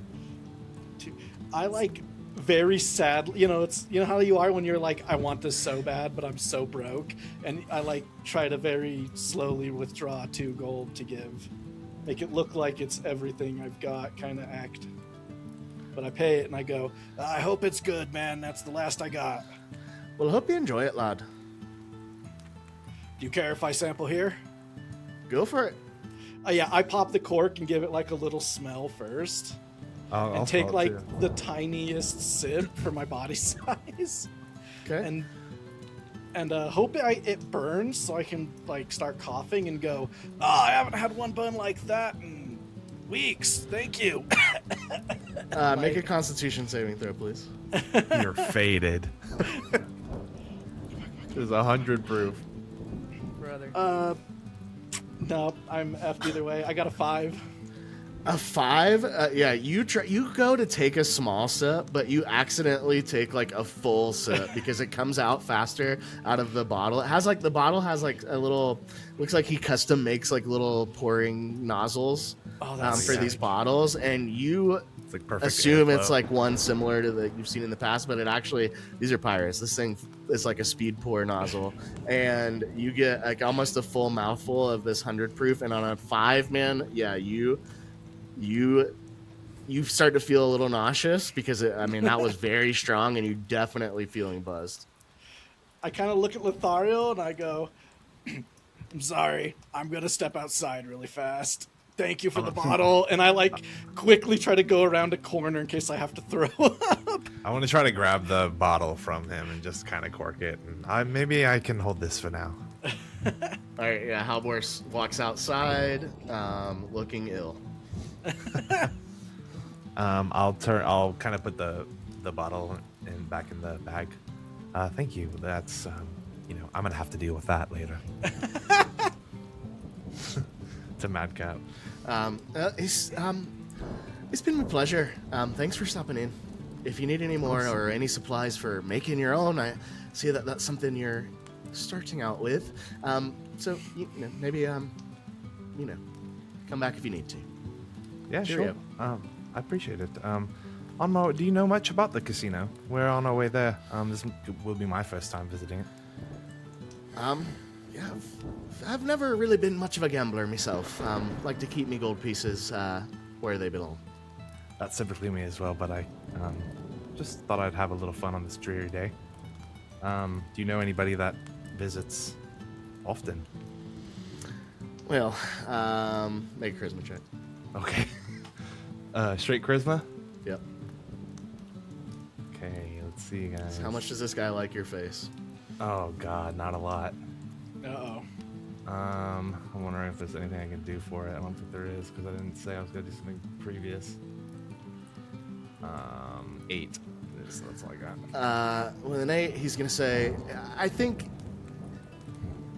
I like very sad. It's how you are when you're like, I want this so bad, but I'm so broke, and I like try to very slowly withdraw 2 gold to give, make it look like it's everything I've got, kind of act. But I pay it and I go, I hope it's good, man. That's the last I got. Well, I hope you enjoy it, lad. Do you care if I sample here? Go for it. Yeah, I pop the cork and give it like a little smell first. I'll And take smell it like too. the tiniest sip for my body size. Okay. And hope it burns so I can like start coughing and go, I haven't had one bun like that in weeks. Thank you. Make a Constitution saving throw, please. You're faded. There's 100 proof. Brother. No, I'm effed either way. I got a 5. A 5? Yeah, you go to take a small sip, but you accidentally take like a full sip because it comes out faster out of the bottle. The bottle has like a little, looks like he custom makes like little pouring nozzles for these bottles, and you It's like perfect assume airflow. it's like one similar to that you've seen in the past, but it actually, these are pirates. This thing is like a speed pour nozzle, and you get like almost a full mouthful of this 100 proof, and on a 5, man, yeah, you start to feel a little nauseous because that was very strong, and you're definitely feeling buzzed. I kind of look at Lothario and I go, I'm sorry. I'm going to step outside really fast. Thank you for the bottle. And I like quickly try to go around a corner in case I have to throw up. I want to try to grab the bottle from him and just kind of cork it. And maybe I can hold this for now. All right, yeah, Halbor walks outside, looking ill. I'll kind of put the bottle back in the bag. Thank you. That's I'm gonna have to deal with that later. It's a madcap. It's been my pleasure. Thanks for stopping in. If you need any more or any supplies for making your own, I see that that's something you're starting out with. So maybe come back if you need to. Yeah, Cheerio. sure. I appreciate it. Do you know much about the casino? We're on our way there. This will be my first time visiting it. Yeah, I've never really been much of a gambler myself. Like to keep me gold pieces where they belong. That's typically me as well, but I just thought I'd have a little fun on this dreary day. Do you know anybody that visits often. Well, make a charisma check. Okay. Straight charisma? Yep. Okay, let's see, guys. How much does this guy like your face? Oh, God, not a lot. Uh-oh. I'm wondering if there's anything I can do for it. I don't think there is, because I didn't say I was going to do something previous. 8. So that's all I got. With an 8, he's going to say, I think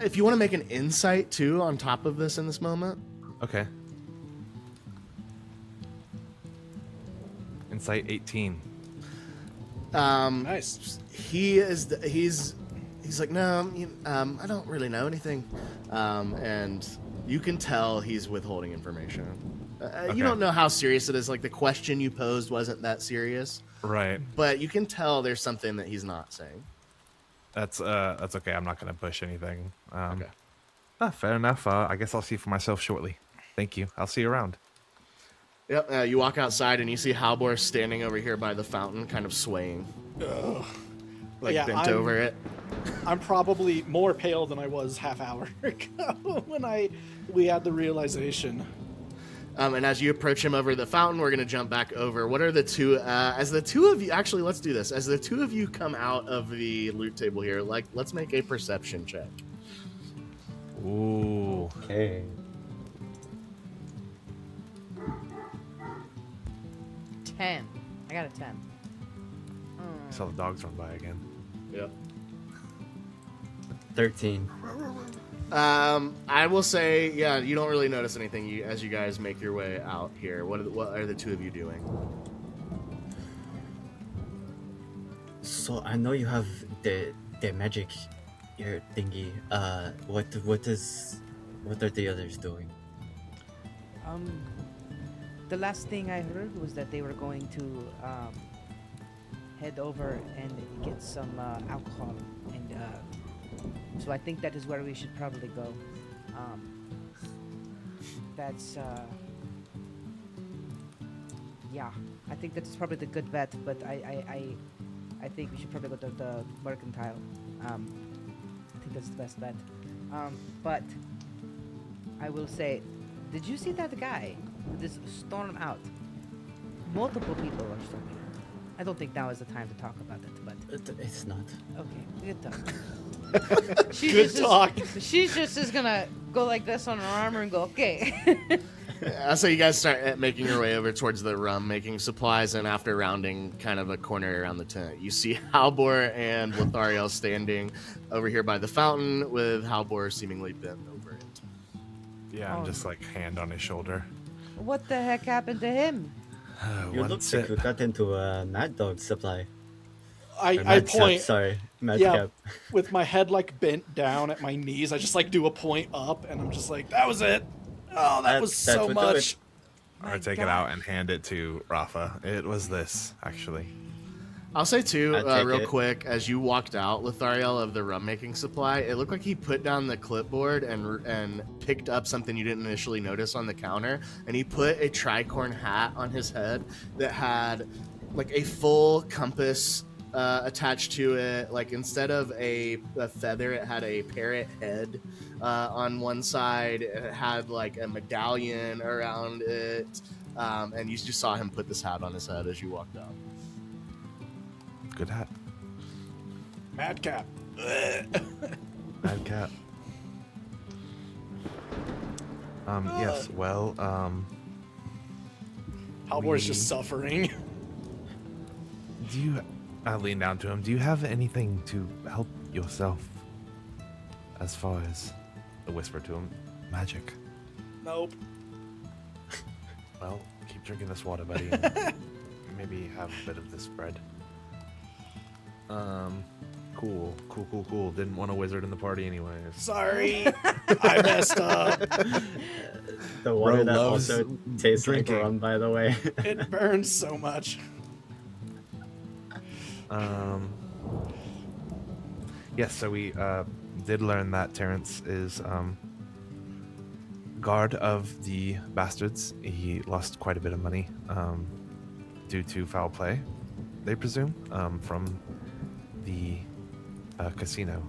if you want to make an insight, too, on top of this in this moment. Okay. Insight 18. Nice. He's like, no, I don't really know anything. And you can tell he's withholding information. Okay. You don't know how serious it is. Like, the question you posed wasn't that serious. Right. But you can tell there's something that he's not saying. That's okay. I'm not going to push anything. Okay. Fair enough. I guess I'll see for myself shortly. Thank you. I'll see you around. Yep. You walk outside and you see Halbor standing over here by the fountain, kind of swaying, Yeah, bent over it. I'm probably more pale than I was half hour ago when we had the realization. And as you approach him over the fountain, we're going to jump back over. What are the two, as the two of you, actually, let's do this. As the two of you come out of the loot table here, let's make a perception check. Ooh. Okay. 10. I got a 10. Saw the dogs run by again. Yep. 13. I will say, yeah, you don't really notice anything as you guys make your way out here. What are the two of you doing? So I know you have the magic ear thingy. What are the others doing? The last thing I heard was that they were going to head over and get some alcohol, and so I think that is where we should probably go. That's yeah, I think that's probably the good bet, but I think we should probably go to the mercantile. I think that's the best bet. But I will say, did you see that guy who just stormed out? Multiple people are storming out. I don't think now is the time to talk about it, but It's not. okay, good talk. Good talk. She's just gonna go like this on her armor and go, okay. So you guys start making your way over towards the rum making supplies, and after rounding kind of a corner around the tent, you see Halbor and Lothariel standing over here by the fountain, with Halbor seemingly bent over it. Yeah, I'm Oh. just like hand on his shoulder. What the heck happened to him? You One look sip. like you got into a Mad Dog supply. Or I Mad Cap, point sorry, Mad Yeah. Cap. with my head like bent down at my knees. I just like do a point up, and I'm just like, that was it. Oh, that was That so would do much. Or take it out and hand it to Rafa. It was this, actually. I'll say too, I'd take real it. quick, as you walked out, Lothariel, of the rum making supply, it looked like he put down the clipboard and picked up something you didn't initially notice on the counter, and he put a tricorn hat on his head that had like a full compass attached to it. Like, instead of a feather, it had a parrot head on one side. It had like a medallion around it, and you just saw him put this hat on his head as you walked out. Good hat. Madcap. Bad cat. Yes, well, Halbor's just suffering. do you... I lean down to him. Do you have anything to help yourself? As far as... I whisper to him. Magic. Nope. Well, keep drinking this water, buddy. And maybe have a bit of this bread. Cool. Didn't want a wizard in the party anyways. Sorry. I messed up. The water Bro that loves also tastes drinking. like rum, by the way. It burns so much. Yes, so we did learn that Terrence is guard of the bastards. He lost quite a bit of money due to foul play, they presume, from the casino.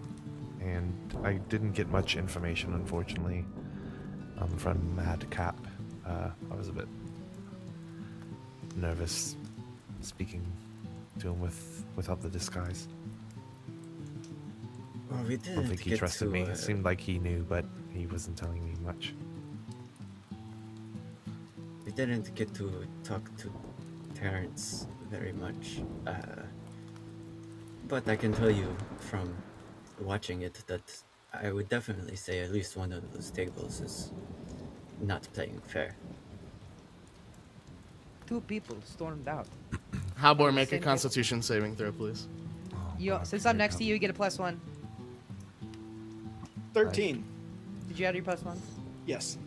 and I didn't get much information, unfortunately, from Madcap. I was a bit nervous speaking to him without the disguise. Well, we I didn't don't think he get trusted to, me. It seemed like he knew, but he wasn't telling me much. We didn't get to talk to Terrence very much. But I can tell you from watching it that I would definitely say at least one of those tables is not playing fair. 2 people stormed out. Halbor, make a Same here. Constitution saving throw, please. Oh, You, God, since here I'm it next to comes. you, you get a +1. 13. Did you add your +1? Yes.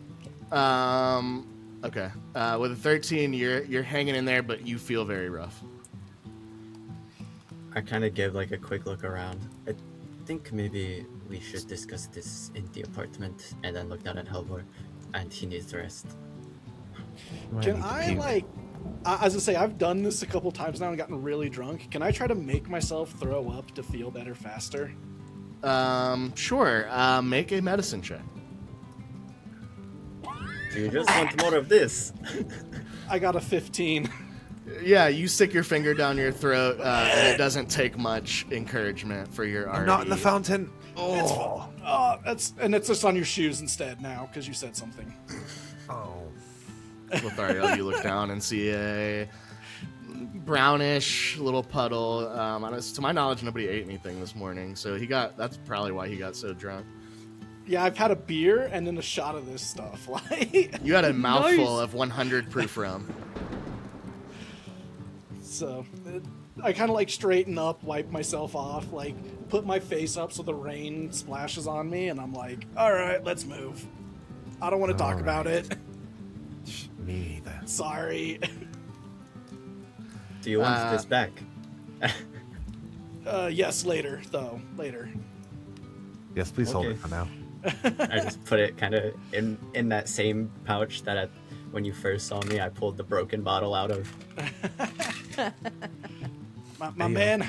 Okay. With a 13, you're hanging in there, but you feel very rough. I kind of give like a quick look around. I think maybe we should discuss this in the apartment, and then look down at Halvor, and he needs to rest. Might Can need to I, puke. like, as I say, I've done this a couple times now and gotten really drunk. Can I try to make myself throw up to feel better faster? Sure. Make a medicine check. Do you just want more of this? I got a 15. Yeah, you stick your finger down your throat, and it doesn't take much encouragement for your I'm not in the already- fountain. Oh. It's just on your shoes instead now because you said something. Oh. Lothario, you look down and see a brownish little puddle. To my knowledge, nobody ate anything this morning, so that's probably why he got so drunk. Yeah, I've had a beer and then a shot of this stuff. Like, You had a mouthful Nice. of 100 proof rum. so I kind of like straighten up, wipe myself off, like put my face up so the rain splashes on me, and I'm like, all right, let's move. I don't want to talk All about right. it. Me neither. Sorry. Do you want this back? Yes, later though. Later. Yes, please hold Okay. it for now. I just put it kind of in that same pouch that when you first saw me, I pulled the broken bottle out of. My man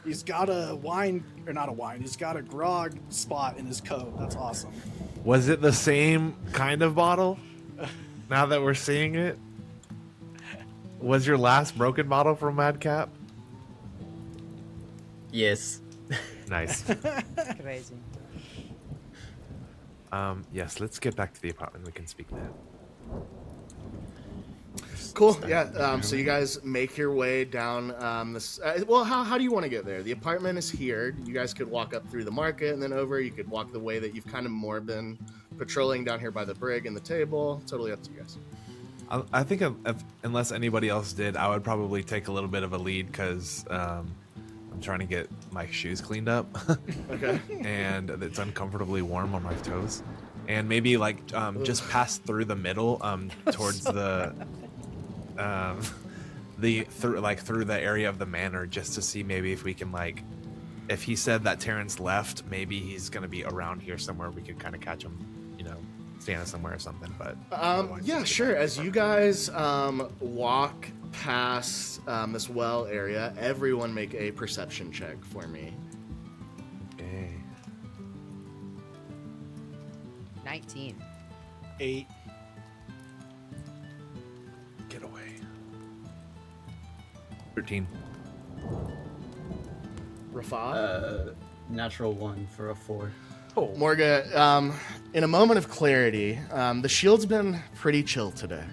he's got a wine, or not a wine, he's got a grog spot in his coat. That's awesome. Was it the same kind of bottle? Now that we're seeing it, was your last broken bottle from Madcap? Yes. Nice. Crazy. Yes, let's get back to the apartment. We can speak there. Cool. Yeah. So you guys make your way down this. Well, how do you want to get there? The apartment is here. You guys could walk up through the market and then over. You could walk the way that you've kind of more been patrolling down here by the brig and the table. Totally up to you guys. I think unless anybody else did, I would probably take a little bit of a lead because I'm trying to get my shoes cleaned up. Okay. And it's uncomfortably warm on my toes. And maybe like just pass through the middle towards the through the area of the manor just to see maybe if we can like, if he said that Terrence left, maybe he's gonna be around here somewhere. We could kind of catch him, standing somewhere or something. But Yeah, sure. As you guys walk past this well area, everyone make a perception check for me. okay. 19. 8. Get away. 13. Rafah? Natural 1 for a 4. Morga, in a moment of clarity, the shield's been pretty chill today.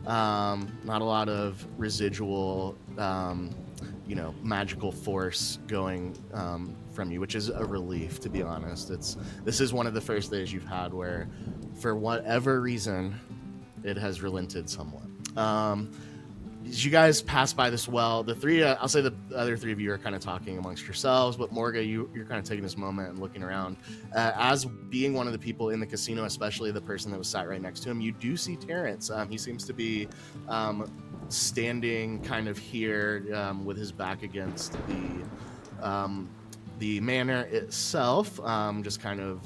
Not a lot of residual, magical force going from you, which is a relief, to be honest. This is one of the first days you've had where, for whatever reason, it has relented somewhat. As you guys pass by this well, the three, I'll say the other three of you are kind of talking amongst yourselves, but Morga, you're kind of taking this moment and looking around. As being one of the people in the casino, especially the person that was sat right next to him, you do see Terrence. He seems to be standing kind of here with his back against the manor itself, just kind of,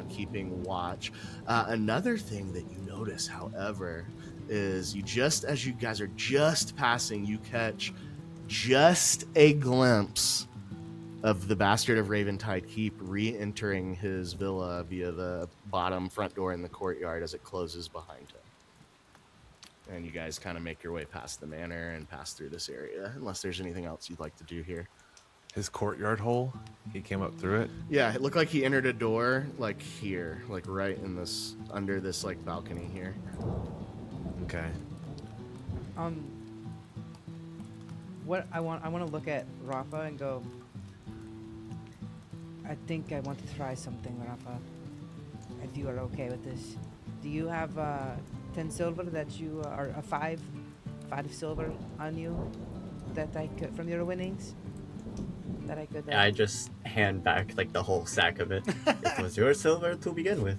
keeping watch. Another thing that you notice, however, is as you guys are just passing, you catch just a glimpse of the bastard of Raventide Keep re-entering his villa via the bottom front door in the courtyard as it closes behind him. And you guys kind of make your way past the manor and pass through this area, unless there's anything else you'd like to do here. His courtyard hole, he came up through it. Yeah, it looked like he entered a door like here, like right in this, under this like balcony here. Okay. What I want to look at Rafa and go, I think I want to try something, Rafa. If you are okay with this. Do you have 10 silver that you are a 5 silver on you that I could, from your winnings? That I could. I just hand back like the whole sack of it. It was your silver to begin with.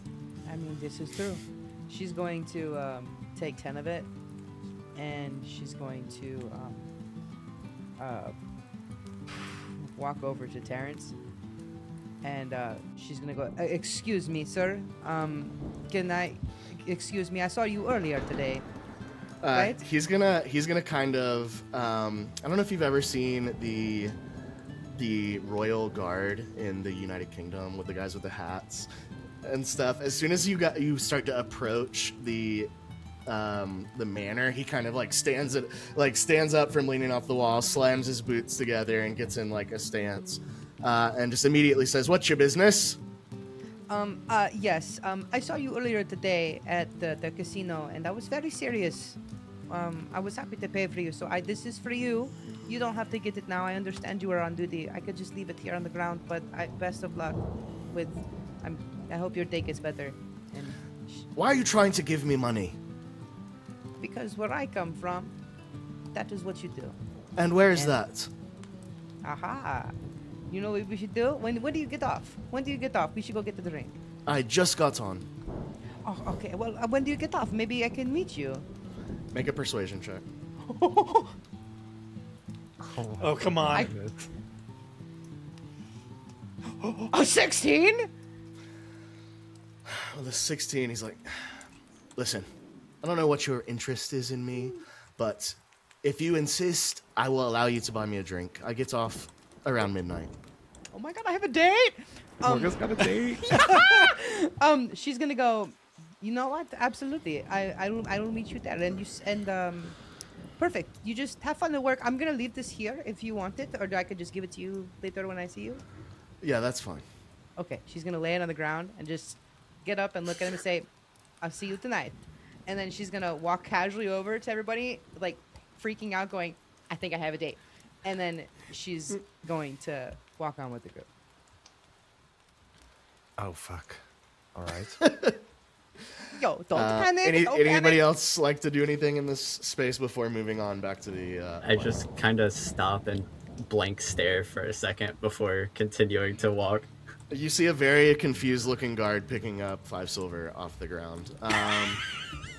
I mean, this is true. She's going to take 10 of it, and she's going to walk over to Terrence, and she's gonna go. Excuse me, sir. Can I? Excuse me. I saw you earlier today. Right? He's gonna kind of. I don't know if you've ever seen the Royal Guard in the United Kingdom with the guys with the hats and stuff. As soon as you start to approach the manor, he kind of like stands up from leaning off the wall, slams his boots together, and gets in like a stance, and just immediately says, "What's your business?" Yes. I saw you earlier today at the casino, and I was very serious. I was happy to pay for you, so this is for you. You don't have to get it now. I understand you are on duty. I could just leave it here on the ground, but best of luck with. I hope your day gets better. And Why are you trying to give me money? because where I come from, that is what you do. And where is And- that? Aha. You know what we should do? When do you get off? When do you get off? We should go get to the drink. I just got on. Oh, okay. Well, when do you get off? Maybe I can meet you. Make a persuasion check. Oh, come on. A 16? Well, the 16, he's like, listen, I don't know what your interest is in me, but if you insist, I will allow you to buy me a drink. I get off around midnight. Oh my god, I have a date! Morgan's got a date. She's gonna go, you know what? Absolutely. I will meet you there. Perfect. You just have fun at work. I'm gonna leave this here if you want it, or I could just give it to you later when I see you. Yeah, that's fine. Okay, she's gonna lay it on the ground and just get up and look at him and say, I'll see you tonight. And then she's gonna walk casually over to everybody, like freaking out, going, I think I have a date. And then she's going to walk on with the group. Oh fuck. All right. Yo, don't panic. Don't Anybody panic. else like to do anything in this space before moving on back to the? I just kind of stop and blank stare for a second before continuing to walk. You see a very confused-looking guard picking up 5 silver off the ground. I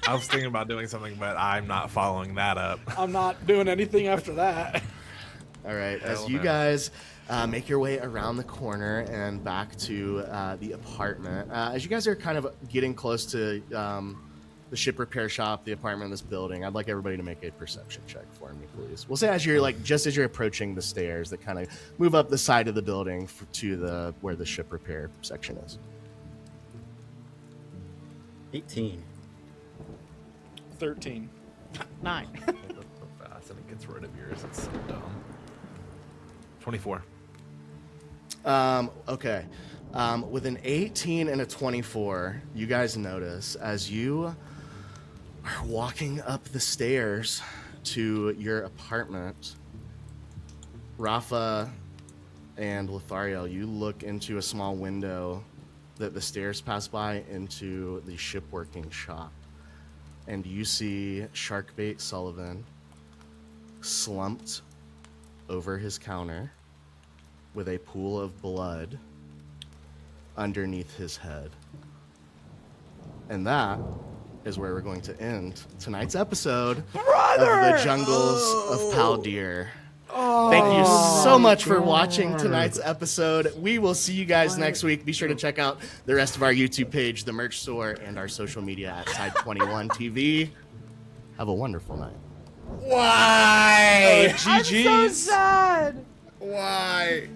was thinking about doing something, but I'm not following that up. I'm not doing anything after that. All right, as Hell you no. guys make your way around the corner and back to the apartment, as you guys are kind of getting close to the ship repair shop, the apartment in this building, I'd like everybody to make a perception check for me, please. We'll say as you're just as you're approaching the stairs that kind of move up the side of the building to where the ship repair section is. 18. 13. 9. So fast and it gets rid of yours. It's so dumb. 24. Okay. With an 18 and a 24, you guys notice as you are walking up the stairs to your apartment, Rafa and Lothario, you look into a small window that the stairs pass by into the shipworking shop. And you see Sharkbait Sullivan slumped over his counter with a pool of blood underneath his head. And that is where we're going to end tonight's episode of the Jungles of Paldir. Thank you so much for watching tonight's episode. We will see you guys next week. Be sure to check out the rest of our YouTube page, the merch store, and our social media at Side21 TV. Have a wonderful night. Why? I'm so sad. Why?